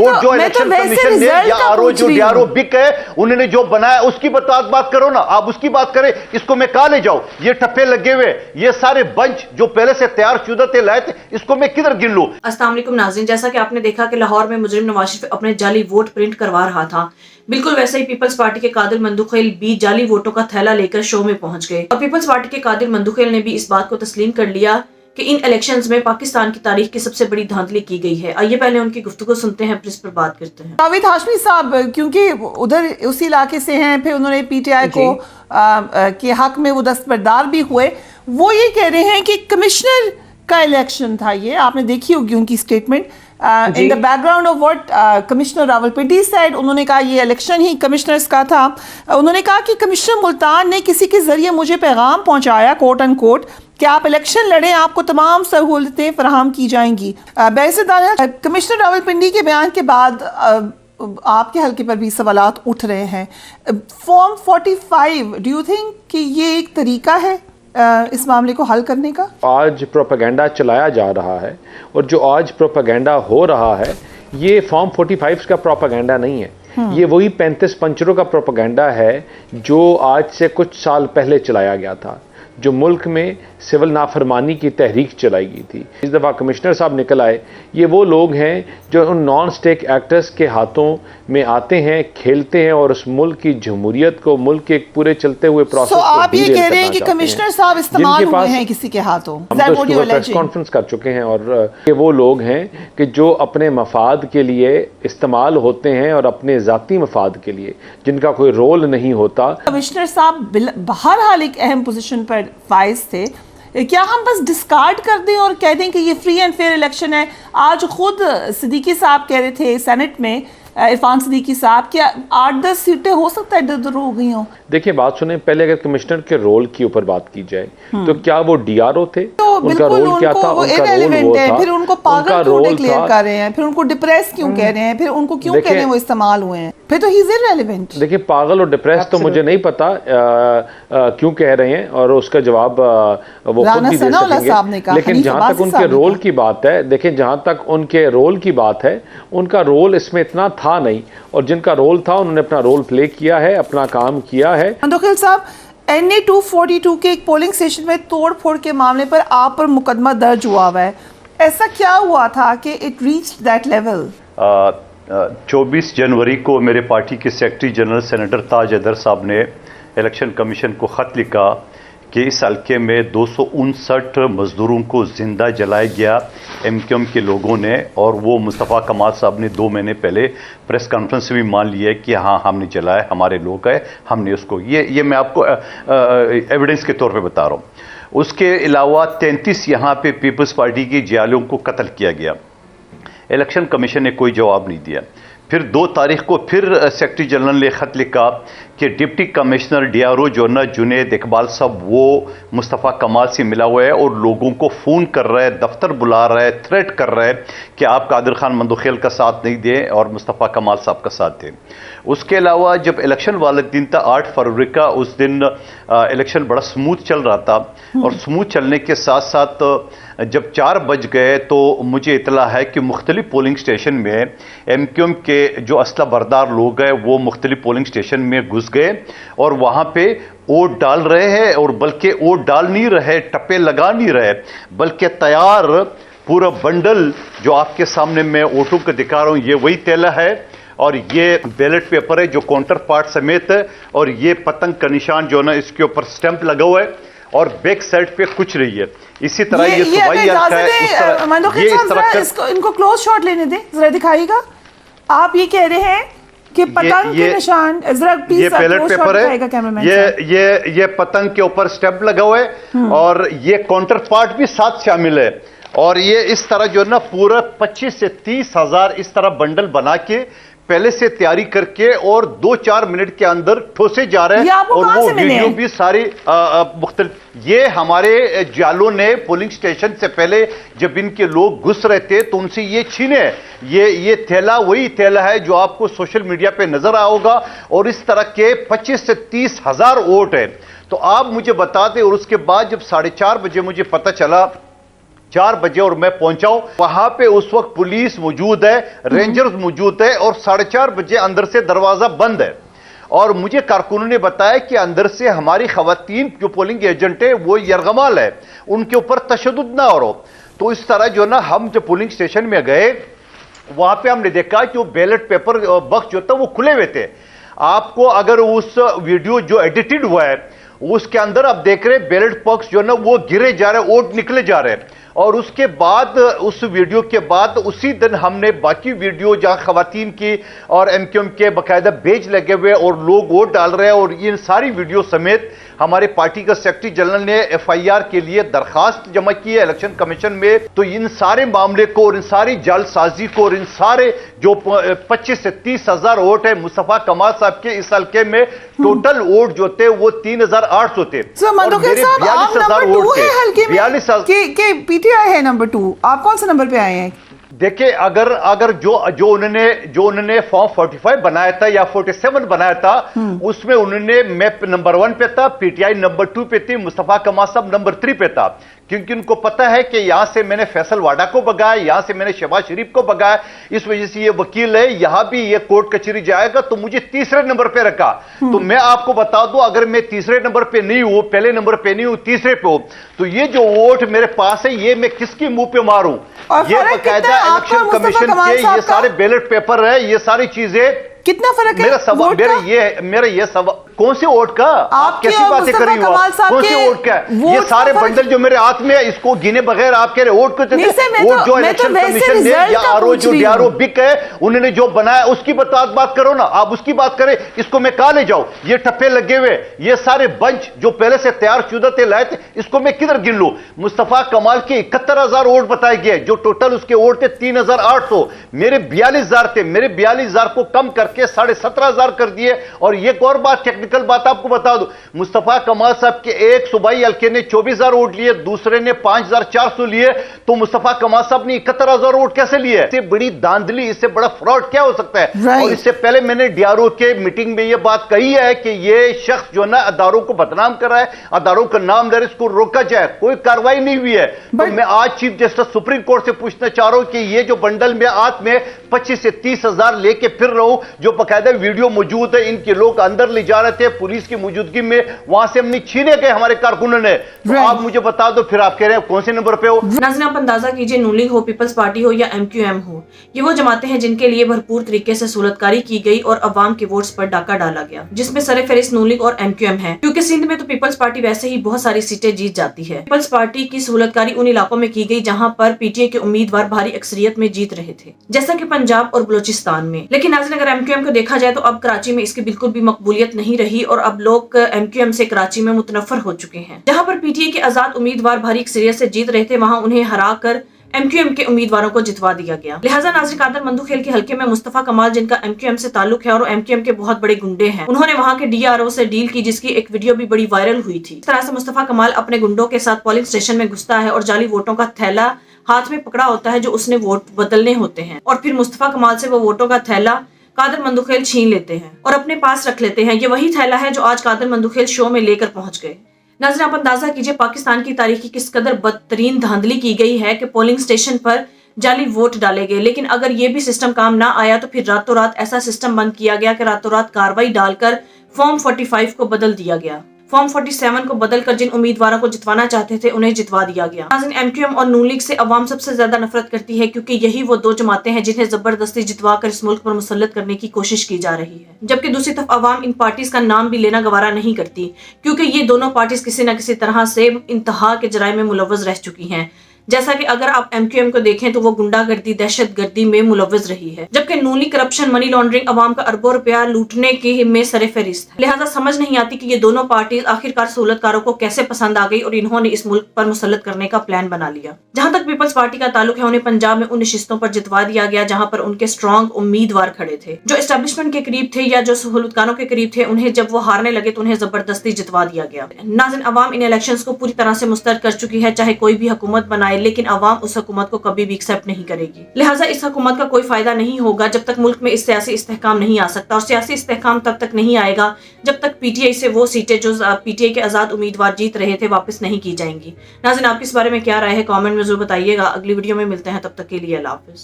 जो election commission ने या आरओ जो डीआरओ बिक है उन्होंने जो बनाया उसकी बात करो ना, आप उसकी बात करें, इसको मैं कहां ले जाऊं? ये ठप्पे लगे हुए, ये सारे बंच जो पहले से तैयार शुदा थे लाए थे, इसको मैं किधर गिन लूं? अस्सलाम वालेकुम नाज़रीन, जैसा कि आपने देखा कि लाहौर में मुजरिम नवाज शरीफ अपने जाली वोट प्रिंट करवा रहा था, बिल्कुल वैसे ही पीपल्स पार्टी के कादिर मंदुखेल भी जाली वोटों का थैला लेकर शो में पहुंच गए और पीपल्स पार्टी के कादिर मंदुखेल ने भी इस बात को तस्लीम कर लिया कि इन इलेक्शंस में पाकिस्तान की तारीख की सबसे बड़ी धांधली की गई है। आइए पहले उनकी गुफ्तगू सुनते हैं, फिर इस पर बात करते हैं। जावेद हाशमी साहब क्योंकि उधर उसी इलाके से हैं, फिर उन्होंने पीटीआई को के हक में वो दस्तबरदार भी हुए, वो ये कह रहे हैं कि कमिश्नर का इलेक्शन था, ये आपने देखी होगी उनकी statement in the background of what commissioner Rawalpindi side. उन्होंने कहा ये इलेक्शन ही कमिश्नर्स का था। उन्होंने कहा कि कमिश्नर मुल्तान ने किसी के जरिए मुझे पैगाम पहुंचाया कोट एंड कोट कि आप इलेक्शन लड़ें, आपको तमाम सहूलतें फराहम की जाएंगी। कमिश्नर रावलपिंडी के बयान के बाद आपके हल्के पर भी सवालात उठ रहे हैं। फॉर्म 45 डू यू थिंक कि ये एक तरीका है इस मामले को हल करने का? आज प्रोपेगेंडा चलाया जा रहा है और जो आज प्रोपेगेंडा हो रहा है ये फॉर्म 45 का प्रोपेगेंडा नहीं है, ये वही 35 पंचरों का प्रोपेगेंडा है जो आज से कुछ साल पहले चलाया गया था, जो मुल्क में सिविल नाफरमानी की तहरीक चलाई गई थी। इस दफ़ा कमिश्नर साहब निकल आए, ये वो लोग हैं जो उन नॉन स्टेक एक्टर्स के हाथों में आते हैं, खेलते हैं और उस मुल्क की जमहूरियत को, मुल्क के पूरे चलते हुए प्रोसेस को आप ये कह रहे हैं कि कमिश्नर साहब इस्तेमाल हुए हैं किसी के हाथों? हम तो इसके ऊपर प्रेस कॉन्फ्रेंस कर चुके हैं और ये वो लोग हैं कि जो अपने मफाद के लिए इस्तेमाल होते हैं और अपने ज़ाती मफाद के लिए, जिनका कोई रोल नहीं होता। कमिश्नर साहब बहरहाल एक अहम पोजीशन पर फाइज थे, क्या हम बस डिस्कार्ड कर दें और कह दें कि ये फ्री एंड फेयर इलेक्शन है? आज खुद सिद्दीकी साहब कह रहे थे सेनेट में, इरफान सिद्दीकी साहब, क्या 8-10 सीटें हो सकता है इधर हो गई हो? देखिए बात सुने, पहले अगर कमिश्नर के रोल की ऊपर बात की जाए तो क्या वो डीआरओ थे? तो उनका रोल क्या था? उनका रोल वो था, फिर उनको पागल क्यों डिक्लेयर कर रहे हैं, फिर उनको डिप्रेस क्यों कह रहे हैं, फिर उनको क्यों कह रहे हैं वो इस्तेमाल हुए हैं, फिर तो ही इज इररिलेवेंट। देखिए पागल और डिप्रेस तो मुझे नहीं पता क्यों कह रहे हैं और उसका जवाब वो खुद भी दे सकेंगे, लेकिन जहां तक उनके रोल की बात है, देखिए जहां तक उनके रोल की बात है, उनका रोल इसमें इतना था नहीं और जिनका रोल था उन्होंने अपना रोल प्ले किया है, अपना काम किया है। मंदुखेल साहब, NA 242 के एक पोलिंग स्टेशन में तोड़ फोड़ के मामले पर आप पर मुकदमा दर्ज हुआ है, ऐसा क्या हुआ था कि इट रीच्ड दैट लेवल? 24 जनवरी को मेरे पार्टी के सेक्रेटरी जनरल सेनेटर ताज हैदर साहब ने इलेक्शन कमीशन को ख़त लिखा कि इस हल्के में 259 मज़दूरों को ज़िंदा जलाया गया MQM के लोगों ने, और वो मुस्तफ़ा कमाल साहब ने 2 महीने पहले प्रेस कॉन्फ्रेंस में भी मान लिया कि हाँ हमने जलाया, हमारे लोग हैं, हमने उसको ये मैं आपको एविडेंस के तौर पे बता रहा हूँ। उसके अलावा 33 यहाँ पे पीपल्स पार्टी की जियालों को कत्ल किया गया, इलेक्शन कमीशन ने कोई जवाब नहीं दिया। फिर 2 तारीख को फिर सेक्रेटरी जनरल ने ख़त लिखा कि डिप्टी कमिश्नर DRO जो ना जुनेद इकबाल साहब वो मुस्तफ़ा कमाल से मिला हुआ है और लोगों को फ़ोन कर रहा है, दफ्तर बुला रहा है, थ्रेट कर रहा है कि आप कादिर खान मंदुखेल का साथ नहीं दें और मुस्तफ़ा कमाल साहब का साथ दें। उसके अलावा जब इलेक्शन वाले दिन था 8 फरवरी का, उस दिन इलेक्शन बड़ा स्मूथ चल रहा था और स्मूथ चलने के साथ साथ जब 4 बज गए तो मुझे इतला है कि मुख्तलिफ पोलिंग स्टेशन में MQM के जो असला बरदार लोग हैं वो मुख्तलिफ पोलिंग स्टेशन में घुस गए और वहाँ पे वोट डाल रहे हैं, और बल्कि वोट डाल नहीं रहे, टप्पे लगा नहीं रहे, बल्कि तैयार पूरा बंडल जो आपके सामने मैं वोटों को दिखा रहा हूँ, ये वही तेला है और ये बैलेट पेपर है जो काउंटर पार्ट समेत है, और ये पतंग का निशान जो ना इसके ऊपर स्टैंप लगा हुआ है और बैक साइड पे कुछ नहीं है। इसी तरह ये सुबाई इनको क्लोज शॉट लेने दें, जरा दिखाइएगा। आप ये कह रहे हैं कि पतंग के निशान, ये बैलेट पेपर है, ये पतंग के ऊपर स्टैंप लगा हुआ है और ये काउंटर पार्ट भी साथ शामिल है, और ये इस तरह जो ना पूरा 25 से 30 हजार इस तरह बंडल बना के पहले से तैयारी करके और 2-4 मिनट के अंदर ठोसे जा रहे हैं, और वो वीडियो भी सारी मुख्तलिफ। ये हमारे जालों ने पोलिंग स्टेशन से पहले जब इनके लोग घुस रहे थे तो उनसे ये छीने, ये थैला वही थैला है जो आपको सोशल मीडिया पे नजर आया होगा, और इस तरह के 25 से 30 हजार वोट है। तो आप मुझे बता दें, और उसके बाद जब 4:30 बजे मुझे पता चला 4 बजे और मैं पहुंचा हूं। वहां पे उस वक्त पुलिस मौजूद है, रेंजर्स मौजूद है और 4:30 बजे अंदर से दरवाजा बंद है। और मुझे कारकुनों ने बताया कि अंदर से हमारी खवातीन जो पोलिंग एजेंट है वो यरगमाल है, उनके ऊपर तशद्दुद ना हो। तो इस तरह जो ना हम जब पोलिंग स्टेशन में गए वहां पे हमने देखा कि वो बैलेट पेपर बक्स जो था वो खुले हुए थे। आपको अगर उस वीडियो जो एडिटेड हुआ है उसके अंदर आप देख रहे बैलेट बॉक्स जो ना वो गिरे जा रहे, वोट निकले जा रहे हैं। और उसके बाद उस वीडियो के बाद उसी दिन हमने बाकी वीडियो जहां खवातीन की और एमक्यूएम के बाकायदा बेच लगे हुए और लोग वोट डाल रहे हैं, और इन सारी वीडियो समेत हमारे पार्टी का सेक्रेटरी जनरल ने एफआईआर के लिए दरखास्त जमा की है इलेक्शन कमीशन में। तो इन सारे मामले को और इन सारी जालसाजी को और इन सारे जो 25 से 30 हजार वोट है मुस्तफा कमाल साहब के इस हल्के में टोटल वोट जो थे वो 3800 थे। मंदुखेल साहब, आप नंबर 2 है हल्के में 42 के पीटीआई है नंबर 2, आप कौन सा नंबर पे आए हैं? देखिए, अगर जो उन्होंने फॉर्म 45 बनाया था या 47 बनाया था उसमें उन्होंने मैं नंबर 1 पे था, पीटीआई नंबर 2 पे थी, मुस्तफा कमाल साहब नंबर 3 पे था। क्योंकि उनको पता है कि यहां से मैंने फैसल वाडा को भगाया, यहां से मैंने शहबाज शरीफ को भगाया, इस वजह से ये वकील है, यहां भी ये कोर्ट कचहरी जाएगा तो मुझे तीसरे नंबर पे रखा। तो मैं आपको बता दूं, अगर मैं तीसरे नंबर पे नहीं हूं, पहले नंबर पे नहीं हूं, तीसरे पे हूं, तो ये जो वोट मेरे पास है ये मैं किसकी मुंह पे मारूं? ये बाकायदा इलेक्शन कमीशन के ये सारे बैलेट पेपर है, ये सारी चीजें। कितना फर्क है मेरा सवाल मेरा ये सवाल कौन से वोट का? आप कैसी बातें कर रही हो? कौन से वोट का? ये सारे बंडल जो मेरे हाथ में है इसको गिने बगैर आप कह रहे वोट को? वोट जो इलेक्शन कमीशन ने या आरओ जो डीआरओ बिक है उन्होंने जो बनाया उसकी बात करो ना, आप उसकी बात करें। इसको मैं कहां ले जाऊं? ये ठप्पे लगे हुए ये सारे बंच जो पहले से तैयार शुदा थे लाए थे, इसको मैं किधर गिन लूं? मुस्तफा कमाल के 71,000 वोट बताए गए, जो टोटल उसके वोट थे 3,800। मेरे 42,000 थे, मेरे 42,000 को कम करके 17,500 कर दिए। और ये एक और बात, टेक्निकल बात आपको बता दूं, मुस्तफा कमाल साहब के एक सूबाई हल्के ने 24,000 वोट लिए, दूसरे ने 5,400 लिए, तो मुस्तफा कमाल साहब ने 71,000 वोट कैसे लिए? इससे बड़ी धांधली, इससे बड़ा फ्रॉड क्या हो सकता है? और इससे पहले मैंने डीआरओ के मीटिंग में यह बात कही है कि ये शख्स जो ना अदारों को बदनाम कर रहा है, अदारों का नाम ले रहा है, इसको रोका जाए। कोई कार्रवाई नहीं हुई है। तो मैं आज चीफ जस्टिस सुप्रीम कोर्ट से पूछना चाह रहा हूं कि ये जो बंडल में हाथ में 25 से 30,000 लेके फिर रहा हूं, जो बाकायदा वीडियो मौजूद है, इनके लोग अंदर ले जा रहे थे पुलिस की मौजूदगी में, वहां से हमने छीने गए हमारे कारकुनों ने। तो आप मुझे बता दो, फिर आप कह रहे हैं कौन से नंबर पे हो? नाज़रीन, आप अंदाजा कीजिए, नून लीग हो, पीपल्स पार्टी हो या एमक्यूएम हो, ये वो जमातें हैं जिनके लिए भरपूर तरीके से सहूलतकारी की गई और अवाम के वोट्स पर डाका डाला गया, जिसमें सर-ए-फहरिस्त नून लीग और एमक्यूएम है। क्योंकि सिंध में तो पीपल्स पार्टी वैसे ही बहुत सारी सीटें जीत जाती है। पीपल्स पार्टी की सहूलतकारी उन इलाकों में की गई जहाँ पर पीटीआई के उम्मीदवार भारी अक्सरियत में जीत रहे थे, जैसा कि पंजाब और बलोचिस्तान में। लेकिन नाज़रीन, अगर एमक्यूएम को देखा जाए तो अब कराची में इसकी बिल्कुल भी मकबूलियत नहीं रही और अब लोग एमक्यूएम से कराची में मुतनफर हो चुके हैं। जहां पर पीटीआई के आजाद उम्मीदवार भारी अक्सरियत से जीत रहे थे, वहां उन्हें हराकर एमक्यूएम के उम्मीदवारों को जितवा दिया गया। लिहाजा नाज़रीन, कादर मंदुखेल के हल्के में मुस्तफा कमाल, जिनका एमक्यूएम से ताल्लुक है और एमक्यूएम के बहुत बड़े गुंडे हैं, उन्होंने वहां के डीआरओ से डील की, जिसकी एक वीडियो भी बड़ी वायरल हुई थी। इस तरह से मुस्तफा कमाल अपने गुंडों के साथ पोलिंग स्टेशन में घुसता है और जाली वोटों का थैला हाथ में पकड़ा होता है जो उसने वोट बदलने होते हैं, और फिर मुस्तफा कमाल से वो वोटों का थैला कादर मंदुखेल छीन लेते हैं और अपने पास रख लेते हैं। ये वही थैला है जो आज कादर मंदुखेल शो में लेकर पहुंच गए। नाज़रीन, आप अंदाजा कीजिए पाकिस्तान की तारीख की किस कदर बदतरीन धांधली की गई है कि पोलिंग स्टेशन पर जाली वोट डाले गए। लेकिन अगर ये भी सिस्टम काम ना आया तो फिर रातों रात ऐसा सिस्टम बंद किया गया कि रातों रात कार्रवाई डालकर फॉर्म 45 को बदल दिया गया। फॉर्म 47 को बदलकर जिन उम्मीदवारों को जितवाना चाहते थे उन्हें जितवा दिया गया। नाज़रीन, एमक्यूएम और नून लीग से अवाम सबसे ज्यादा नफरत करती है, क्योंकि यही वो दो जमातें हैं जिन्हें जबरदस्ती जितवाकर इस मुल्क पर मुसल्लत करने की कोशिश की जा रही है। जबकि दूसरी तरफ अवाम इन पार्टीज का नाम भी लेना गवारा नहीं करती, क्योंकि ये दोनों पार्टीज किसी न किसी तरह से इंतहा के जराये में मुलव्वस रह चुकी हैं। जैसा कि अगर आप एमक्यूएम को देखें तो वो गुंडागर्दी, दहशतगर्दी में मुलव्वस रही है, जबकि नून लीग करप्शन, मनी लॉन्ड्रिंग, अवाम का अरबों रुपया लूटने के में सर-ए-फहरिस्त है। लिहाजा समझ नहीं आती कि ये दोनों पार्टीज आखिरकार सहूलतकारों को कैसे पसंद आ गई और इन्होंने इस मुल्क पर मुसल्लत करने का प्लान बना लिया। जहां तक पीपल्स पार्टी का ताल्लुक है, उन्हें पंजाब में उन नशिस्तों पर जितवा दिया गया जहां पर उनके स्ट्रॉन्ग उम्मीदवार खड़े थे, जो एस्टेब्लिशमेंट के करीब थे या जो सहूलतकारों के करीब थे। उन्हें जब वो हारने लगे तो उन्हें जबरदस्ती जितवा दिया गया। नाज़रीन, अवाम इन इलेक्शंस को पूरी तरह से मुस्तरद कर चुकी है, चाहे कोई भी हुकूमत बनाए, لیکن عوام اس حکومت کو کبھی بھی ایکسیپٹ نہیں کرے گی. لہٰذا اس حکومت کا کوئی فائدہ نہیں ہوگا جب تک ملک میں اس سیاسی استحکام نہیں آ سکتا, اور سیاسی استحکام تب تک نہیں آئے گا جب تک پی ٹی آئی سے وہ سیٹیں جو پی ٹی آئی کے آزاد امیدوار جیت رہے تھے واپس نہیں کی جائیں گی. ناظرین, آپ کی اس بارے میں کیا رائے ہے؟ کامنٹ میں ضرور بتائیے گا. اگلی ویڈیو میں ملتے ہیں, تب تک کے لیے اللہ حافظ.